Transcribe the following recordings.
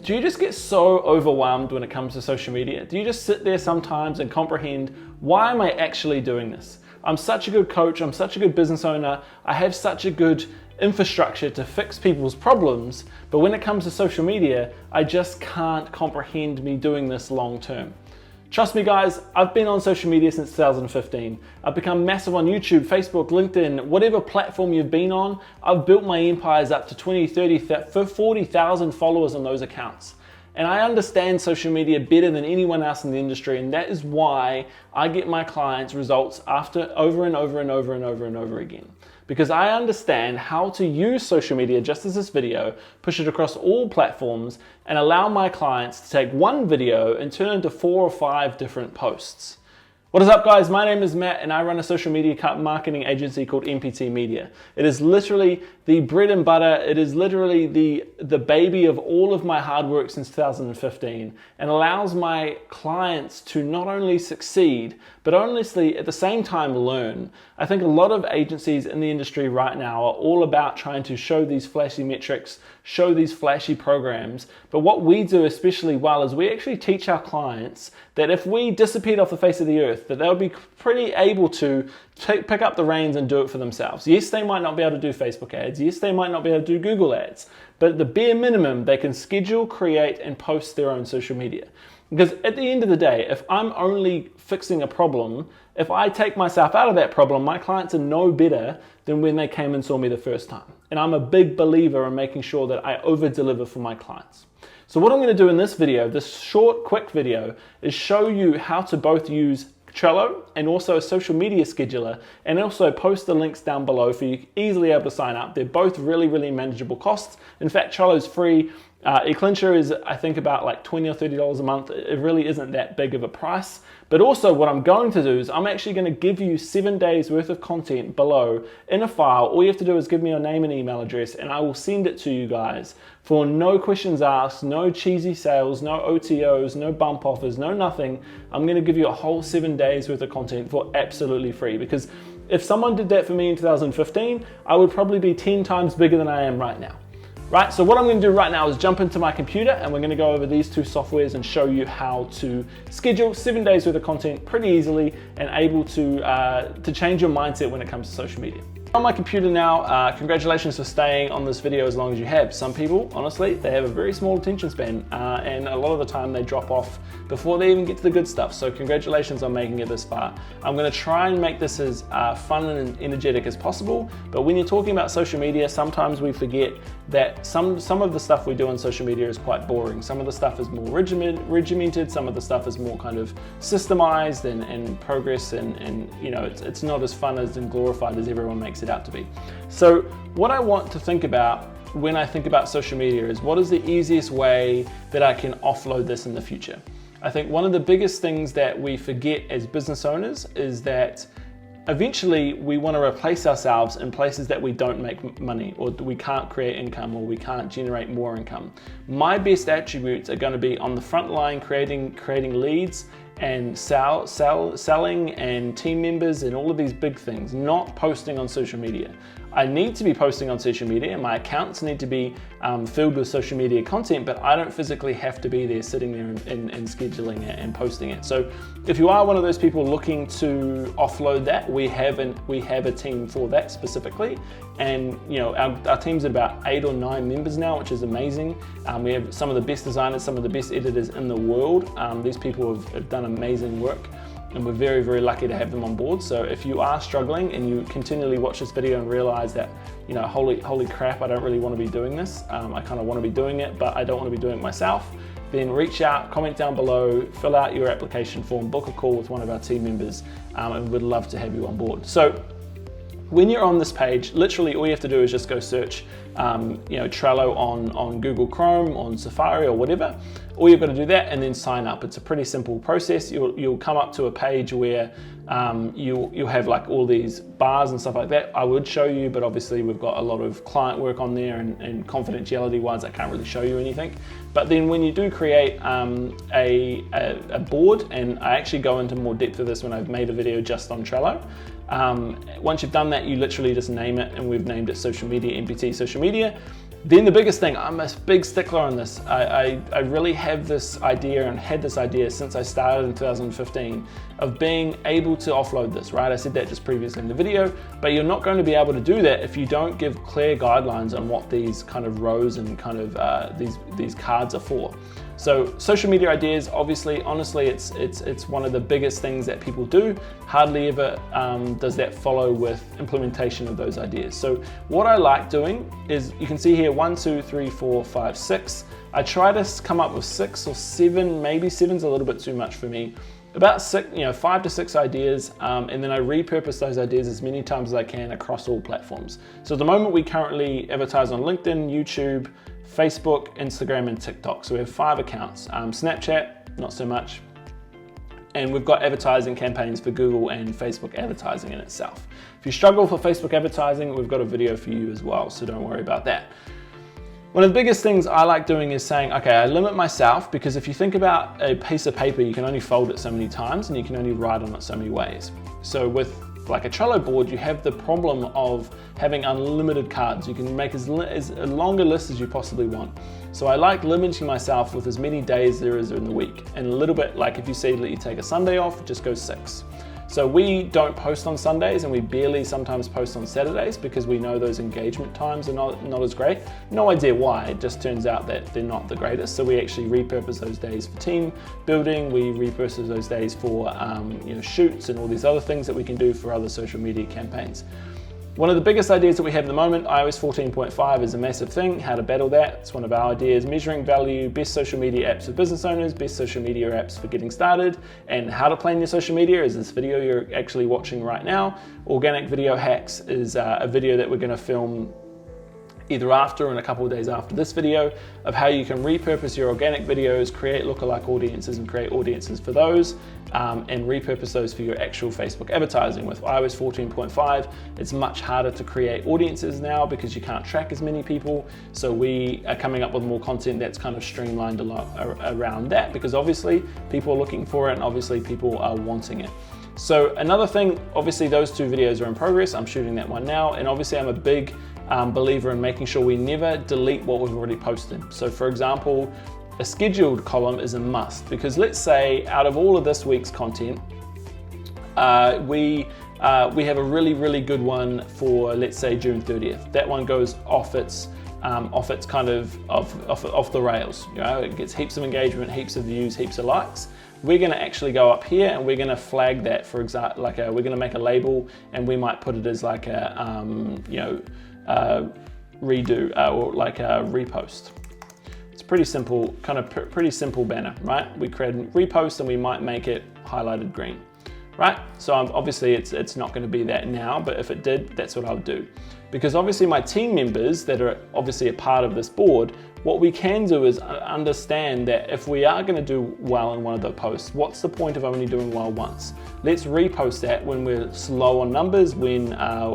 Do you just get so overwhelmed when it comes to social media? Do you just sit there sometimes and comprehend, why am I actually doing this? I'm such a good coach, I'm such a good business owner, I have such a good infrastructure to fix people's problems, but when it comes to social media, I just can't comprehend me doing this long term. Trust me guys, I've been on social media since 2015. I've become massive on YouTube, Facebook, LinkedIn, whatever platform you've been on. I've built my empires up to 20, 30, 40,000 followers on those accounts. And I understand social media better than anyone else in the industry, and that is why I get my clients results over and over again. Because I understand how to use social media, just as this video, push it across all platforms, and allow my clients to take one video and turn it into 4 or 5 different posts. What is up guys, my name is Matt and I run a social media marketing agency called MPT Media. It is literally the bread and butter, it is literally the baby of all of my hard work since 2015, and allows my clients to not only succeed, but honestly at the same time learn. I think a lot of agencies in the industry right now are all about trying to show these flashy metrics, show these flashy programs, but what we do especially well is we actually teach our clients that if we disappeared off the face of the earth, that they'll be pretty able to pick up the reins and do it for themselves. Yes, they might not be able to do Facebook ads. Yes, they might not be able to do Google ads. But at the bare minimum, they can schedule, create, and post their own social media. Because at the end of the day, if I'm only fixing a problem, if I take myself out of that problem, my clients are no better than when they came and saw me the first time. And I'm a big believer in making sure that I over-deliver for my clients. So what I'm going to do in this video, this short, quick video, is show you how to both use Trello and also a social media scheduler, and also post the links down below for you easily able to sign up. They're both really manageable costs. In fact, Trello's free. Eclincher is, I think, about like $20 or $30 a month. It really isn't that big of a price. But also what I'm going to do is I'm actually going to give you 7 days worth of content below in a file. All you have to do is give me your name and email address and I will send it to you guys for no questions asked, no cheesy sales, no OTOs, no bump offers, no nothing. I'm going to give you a whole 7 days worth of content for absolutely free, because if someone did that for me in 2015, I would probably be 10 times bigger than I am right now. Right, so what I'm going to do right now is jump into my computer and we're going to go over these 2 softwares and show you how to schedule 7 days worth of content pretty easily and able to change your mindset when it comes to social media. On my computer now, congratulations for staying on this video as long as you have. Some people, honestly, they have a very small attention span and a lot of the time they drop off before they even get to the good stuff. So congratulations on making it this far. I'm going to try and make this as fun and energetic as possible, but when you're talking about social media, sometimes we forget that some of the stuff we do on social media is quite boring. Some of the stuff is more regimented, some of the stuff is more kind of systemized and progress, and you know, it's not as fun and glorified as everyone makes it out to be. So what I want to think about when I think about social media is, what is the easiest way that I can offload this in the future? I think one of the biggest things that we forget as business owners is that eventually we want to replace ourselves in places that we don't make money, or we can't create income, or we can't generate more income. My best attributes are going to be on the front line, creating leads and selling and team members and all of these big things, not posting on social media. I need to be posting on social media and my accounts need to be filled with social media content, but I don't physically have to be there sitting there and scheduling it and posting it. So if you are one of those people looking to offload that, we have a team for that specifically. And you know, our team's at about 8 or 9 members now, which is amazing. We have some of the best designers, some of the best editors in the world. These people have done amazing work, and we're very lucky to have them on board. So if you are struggling and you continually watch this video and realize that, you know, holy crap, I don't really want to be doing this, I kind of want to be doing it, but I don't want to be doing it myself, then reach out, comment down below, fill out your application form, book a call with one of our team members, and we'd love to have you on board. So when you're on this page, literally all you have to do is just go search you know, Trello on Google Chrome, on Safari or whatever. All you've got to do that and then sign up. It's a pretty simple process. You'll come up to a page where you'll have like all these bars and stuff like that. I would show you, but obviously we've got a lot of client work on there, and confidentiality wise I can't really show you anything. But then when you do create a board, and I actually go into more depth of this when I've made a video just on Trello, Once you've done that, you literally just name it, and we've named it Social Media, MPT Social Media. Then the biggest thing, I'm a big stickler on this. I really have this idea and had this idea since I started in 2015 of being able to offload this, right? I said that just previously in the video, but you're not going to be able to do that if you don't give clear guidelines on what these kind of rows and kind of these cards are for. So social media ideas, obviously, honestly, it's one of the biggest things that people do. Hardly ever does that follow with implementation of those ideas. So what I like doing is, you can see here 1, 2, 3, 4, 5, 6. I try to come up with 6 or 7, maybe 7's a little bit too much for me. About 5 to 6 ideas, and then I repurpose those ideas as many times as I can across all platforms. So at the moment, we currently advertise on LinkedIn, YouTube, Facebook, Instagram, and TikTok. So we have 5 accounts. Snapchat, not so much. And we've got advertising campaigns for Google and Facebook advertising in itself. If you struggle for Facebook advertising, we've got a video for you as well, so don't worry about that. One of the biggest things I like doing is saying, okay, I limit myself, because if you think about a piece of paper, you can only fold it so many times and you can only write on it so many ways. So with like a Trello board, you have the problem of having unlimited cards. You can make as long a list as you possibly want. So I like limiting myself with as many days there is in the week, and a little bit like if you say that you take a Sunday off, just go 6. So we don't post on Sundays, and we barely sometimes post on Saturdays because we know those engagement times are not as great. No idea why, it just turns out that they're not the greatest. So we actually repurpose those days for team building, we repurpose those days for shoots and all these other things that we can do for other social media campaigns. One of the biggest ideas that we have at the moment, iOS 14.5 is a massive thing, how to battle that. It's one of our ideas, measuring value, best social media apps for business owners, best social media apps for getting started, and how to plan your social media is this video you're actually watching right now. Organic video hacks is a video that we're gonna film either after or in a couple of days after this video, of how you can repurpose your organic videos, create lookalike audiences and create audiences for those, and repurpose those for your actual Facebook advertising. With iOS 14.5, it's much harder to create audiences now because you can't track as many people. So we are coming up with more content that's kind of streamlined a lot around that, because obviously people are looking for it and obviously people are wanting it. So another thing, obviously those 2 videos are in progress. I'm shooting that one now, and obviously I'm a big believer in making sure we never delete what we've already posted. So for example, a scheduled column is a must, because let's say out of all of this week's content, we have a really good one for, let's say, June 30th. That one goes off its kind of off the rails. You know, it gets heaps of engagement, heaps of views, heaps of likes. We're going to actually go up here and we're going to flag that, for example, we're going to make a label, and we might put it as like a redo or like a repost. It's pretty simple, kind of pretty simple banner, right? We create a repost and we might make it highlighted green, right? So obviously it's not going to be that now, but if it did, that's what I would do. Because obviously my team members that are obviously a part of this board, what we can do is understand that if we are going to do well in one of the posts, what's the point of only doing well once? Let's repost that when we're slow on numbers, when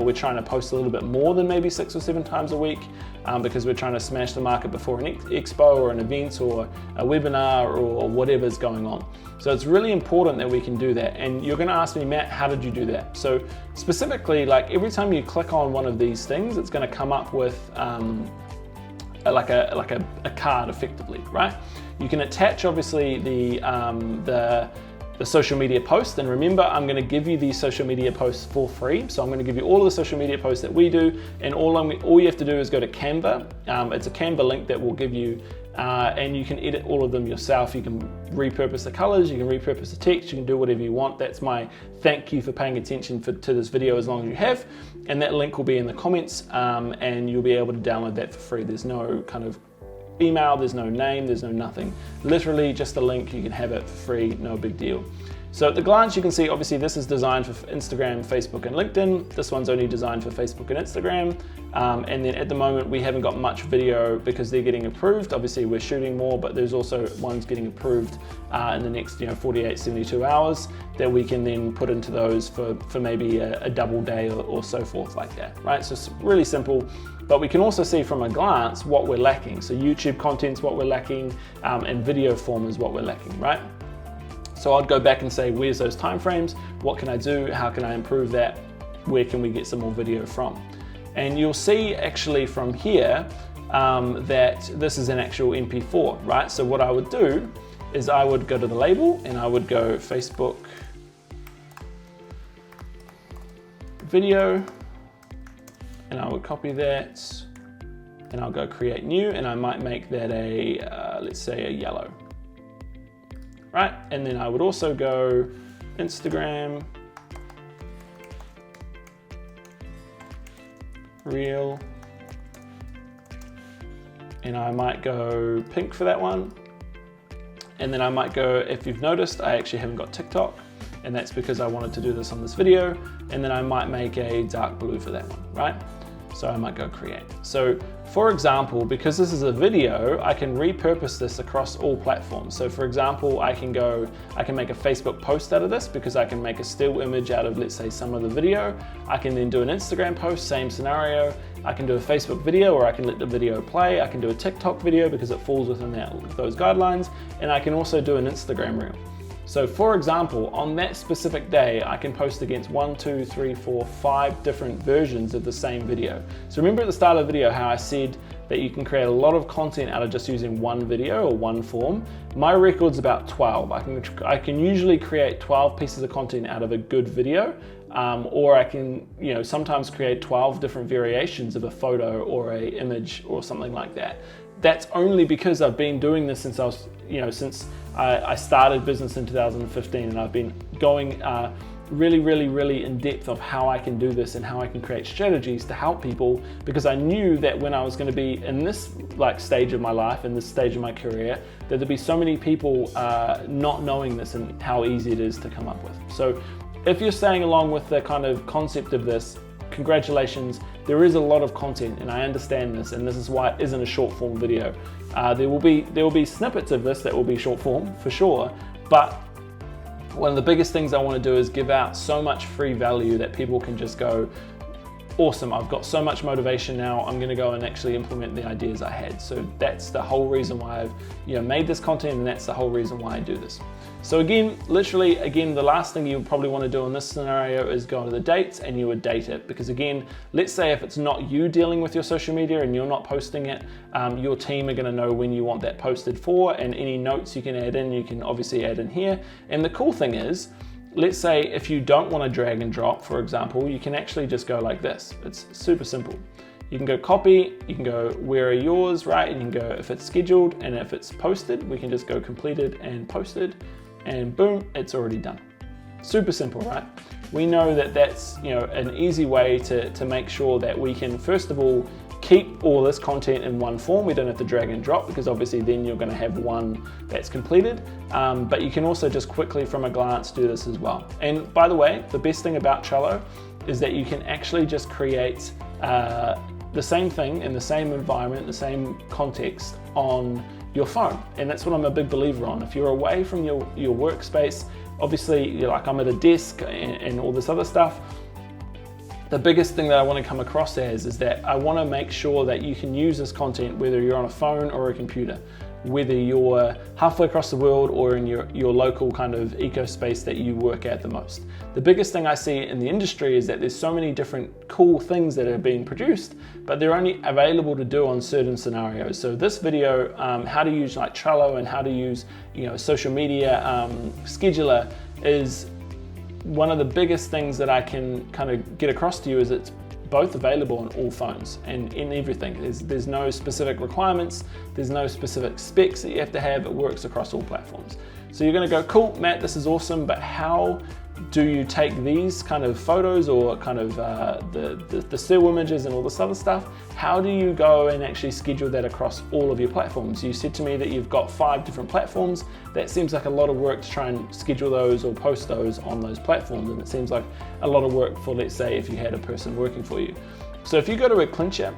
we're trying to post a little bit more than maybe 6 or 7 times a week, because we're trying to smash the market before an expo or an event or a webinar or whatever's going on. So it's really important that we can do that. And you're going to ask me, Matt, how did you do that? So specifically, like every time you click on one of these things, it's going to come up with like a card effectively, right? You can attach obviously the social media post, and remember, I'm going to give you these social media posts for free. So I'm going to give you all of the social media posts that we do, and all you have to do is go to Canva. It's a Canva link that will give you, and you can edit all of them yourself. You can repurpose the colors, you can repurpose the text, you can do whatever you want. That's my thank you for paying attention to this video as long as you have. And that link will be in the comments, and you'll be able to download that for free. There's no kind of email, there's no name, there's no nothing. Literally just a link, you can have it for free, no big deal. So at a glance, you can see obviously this is designed for Instagram, Facebook, and LinkedIn. This one's only designed for Facebook and Instagram. And then at the moment, we haven't got much video because they're getting approved. Obviously, we're shooting more, but there's also ones getting approved in the next 48, 72 hours that we can then put into those for maybe a double day or so forth like that, right? So it's really simple. But we can also see from a glance what we're lacking. So YouTube content's what we're lacking, and video form is what we're lacking, right? So I'd go back and say, where's those timeframes? What can I do? How can I improve that? where can we get some more video from? And you'll see actually from here that this is an actual MP4, right? So what I would do is I would go to the label and I would go Facebook video, and I would copy that, and I'll go create new, and I might make that a, let's say a yellow, right? And then I would also go Instagram, reel, and I might go pink for that one. And then I might go, if you've noticed, I actually haven't got TikTok, and that's because I wanted to do this on this video. And then I might make a dark blue for that one, right? So I might go create. So for example, because this is a video, I can repurpose this across all platforms. So for example, I can make a Facebook post out of this because I can make a still image out of, let's say, some of the video. I can then do an Instagram post, same scenario. I can do a Facebook video, or I can let the video play. I can do a TikTok video because it falls within those guidelines. And I can also do an Instagram reel. So for example, on that specific day, I can post against 1, 2, 3, 4, 5 different versions of the same video. So remember at the start of the video how I said that you can create a lot of content out of just using one video or one form? My record's about 12. I can usually create 12 pieces of content out of a good video, or I can, sometimes create 12 different variations of a photo or a image or something like that. That's only because I've been doing this since I started business in 2015, and I've been going really in depth of how I can do this and how I can create strategies to help people, because I knew that when I was going to be in this stage of my life, in this stage of my career, that there'd be so many people not knowing this and how easy it is to come up with. So if you're staying along with the kind of concept of this, congratulations, there is a lot of content, and I understand this, and this is why it isn't a short form video. There will be snippets of this that will be short form for sure, but one of the biggest things I want to do is give out so much free value that people can just go, awesome, I've got so much motivation now, I'm going to go and actually implement the ideas I had. So that's the whole reason why I've made this content, and that's the whole reason why I do this. So again, the last thing you would probably want to do in this scenario is go into the dates, and you would date it, because again, let's say if it's not you dealing with your social media and you're not posting it, your team are going to know when you want that posted for, and any notes you can add in, you can obviously add in here. And the cool thing is, let's say if you don't want to drag and drop, for example, you can actually just go like this. It's super simple. You can go copy, you can go where are yours, right? And you can go if it's scheduled, and if it's posted, we can just go completed and posted, and boom, it's already done. Super simple, right? We know that that's an easy way to make sure that we can, first of all, keep all this content in one form. We don't have to drag and drop, because obviously then you're going to have one that's completed, but you can also just quickly from a glance do this as well. And by the way, the best thing about Trello is that you can actually just create the same thing in the same environment, the same context on your phone. And that's what I'm a big believer on. If you're away from your workspace, obviously I'm at a desk and all this other stuff, the biggest thing that I want to come across as is that I want to make sure that you can use this content whether you're on a phone or a computer, whether you're halfway across the world or in your local kind of eco-space that you work at the most. The biggest thing I see in the industry is that there's so many different cool things that are being produced, but they're only available to do on certain scenarios. So this video, how to use Trello and how to use social media scheduler, is one of the biggest things that I can kind of get across to you. Is it's both available on all phones and in everything. There's no specific requirements, there's no specific specs that you have to have. It works across all platforms. So you're going to go, cool, Matt, this is awesome, but how do you take these kind of photos or kind of the still images and all this other stuff? How do you go and actually schedule that across all of your platforms? You said to me that you've got 5 different platforms. That seems like a lot of work to try and schedule those or post those on those platforms, and it seems like a lot of work for, let's say, if you had a person working for you. So if you go to Eclincher,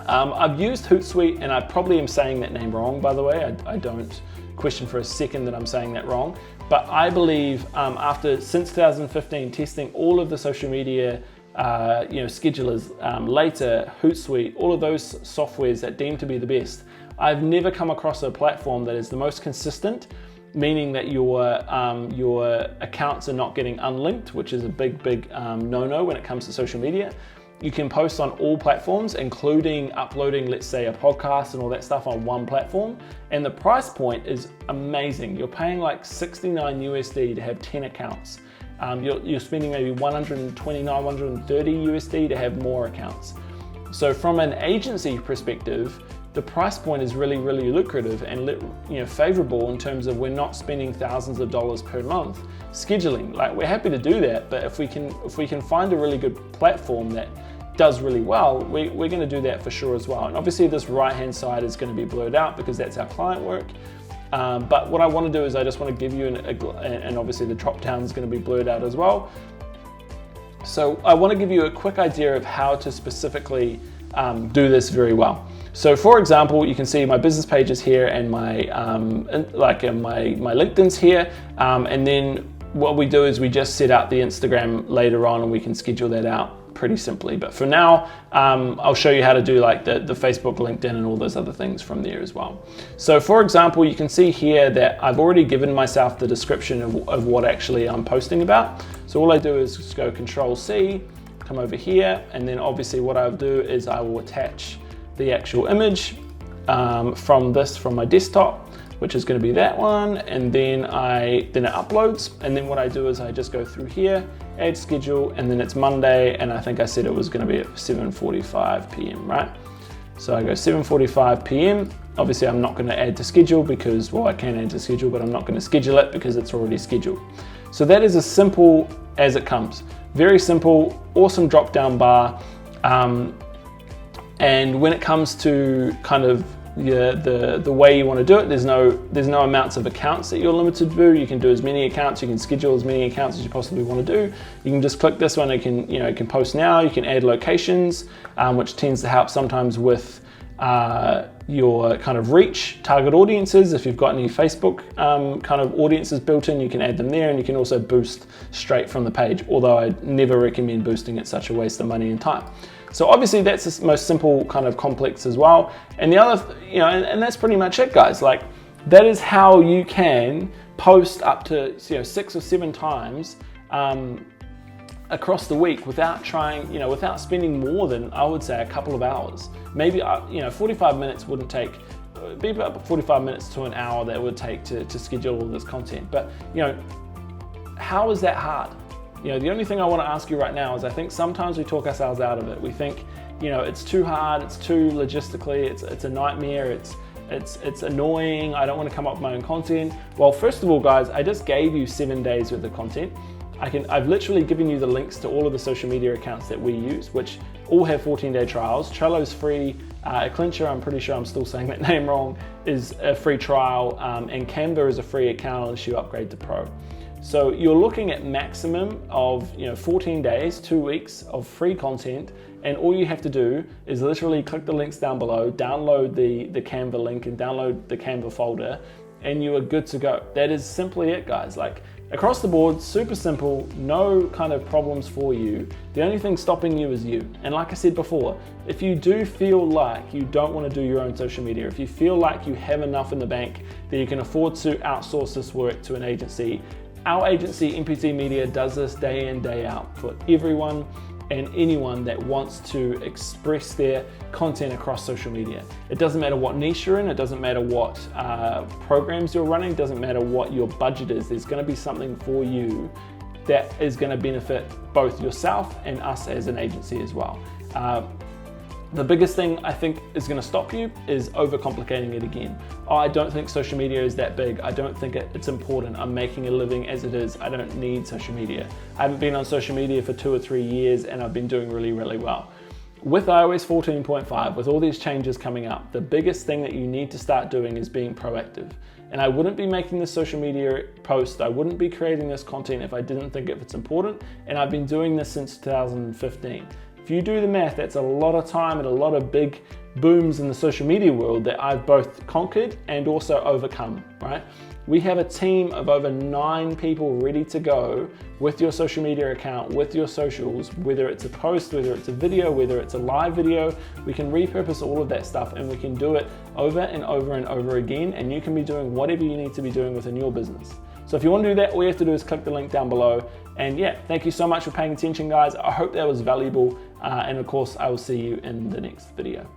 I've used Hootsuite, and I probably am saying that name wrong, by the way. I don't question for a second that I'm saying that wrong, but I believe since 2015 testing all of the social media schedulers, later Hootsuite, all of those softwares that deem to be the best, I've never come across a platform that is the most consistent meaning that your accounts are not getting unlinked, which is a big no-no when it comes to social media. You can post on all platforms, including uploading, let's say, a podcast and all that stuff on one platform. And the price point is amazing. You're paying like 69 USD to have 10 accounts. You're spending maybe 129, 130 USD to have more accounts. So from an agency perspective, the price point is really lucrative and favorable in terms of we're not spending thousands of dollars per month scheduling. Like, we're happy to do that, but if we can find a really good platform that does really well, we're going to do that for sure as well. And obviously this right hand side is going to be blurred out because that's our client work. But what I want to do is I just want to give you and obviously the drop down is going to be blurred out as well. So I want to give you a quick idea of how to specifically do this very well. So for example, you can see my business pages here and my LinkedIn's here. And then what we do is we just set out the Instagram later on and we can schedule that out pretty simply. But for now, I'll show you how to do like the Facebook, LinkedIn, and all those other things from there as well. So for example, you can see here that I've already given myself the description of what actually I'm posting about. So all I do is just go Control-C, come over here, and then obviously what I'll do is I will attach the actual image from my desktop, which is going to be that one, and then it uploads. And then what I do is I just go through here, add schedule, and then it's Monday, and I think I said it was going to be at 7:45 p.m. right? So I go 7:45 p.m. Obviously I'm not going to add to schedule because, well, I can add to schedule, but I'm not going to schedule it because it's already scheduled. So that is as simple as it comes. Very simple, awesome drop down bar. And when it comes to kind of the way you want to do it, there's no amounts of accounts that you're limited to do. You can do as many accounts, you can schedule as many accounts as you possibly want to do. You can just click this one, you can post now, you can add locations, which tends to help sometimes with your kind of reach, target audiences. If you've got any Facebook kind of audiences built in, you can add them there, and you can also boost straight from the page, although I never recommend boosting. It's such a waste of money and time. So obviously that's the most simple kind of complex as well. And the other, and that's pretty much it, guys. Like, that is how you can post up to 6 or 7 times across the week without without spending more than, I would say, a couple of hours. Maybe 45 minutes wouldn't take. It'd be about 45 minutes to an hour that it would take to schedule all this content. But how is that hard? The only thing I want to ask you right now is I think sometimes we talk ourselves out of it. We think, it's too hard, it's too logistically, it's a nightmare, it's annoying, I don't want to come up with my own content. Well, first of all, guys, I just gave you 7 days worth of content. I've literally given you the links to all of the social media accounts that we use, which all have 14-day trials. Trello's free, Eclincher, I'm pretty sure I'm still saying that name wrong, is a free trial, and Canva is a free account unless you upgrade to Pro. So you're looking at maximum of 14 days, 2 weeks of free content, and all you have to do is literally click the links down below, download the Canva link and download the Canva folder, and you are good to go. That is simply it, guys. Like, across the board, super simple, no kind of problems for you. The only thing stopping you is you. And like I said before, if you do feel like you don't want to do your own social media, if you feel like you have enough in the bank that you can afford to outsource this work to an agency, our agency, MPT Media, does this day in, day out for everyone and anyone that wants to express their content across social media. It doesn't matter what niche you're in, it doesn't matter what programs you're running, it doesn't matter what your budget is. There's going to be something for you that is going to benefit both yourself and us as an agency as well. The biggest thing I think is going to stop you is overcomplicating it again. Oh, I don't think social media is that big. I don't think it's important. I'm making a living as it is. I don't need social media. I haven't been on social media for 2 or 3 years and I've been doing really well. With iOS 14.5, with all these changes coming up, the biggest thing that you need to start doing is being proactive. And I wouldn't be making this social media post, I wouldn't be creating this content if I didn't think it's important. And I've been doing this since 2015. If you do the math, that's a lot of time and a lot of big booms in the social media world that I've both conquered and also overcome, right? We have a team of over 9 people ready to go with your social media account, with your socials, whether it's a post, whether it's a video, whether it's a live video. We can repurpose all of that stuff and we can do it over and over and over again, and you can be doing whatever you need to be doing within your business. So if you want to do that, all you have to do is click the link down below. And yeah, thank you so much for paying attention, guys. I hope that was valuable. And of course, I will see you in the next video.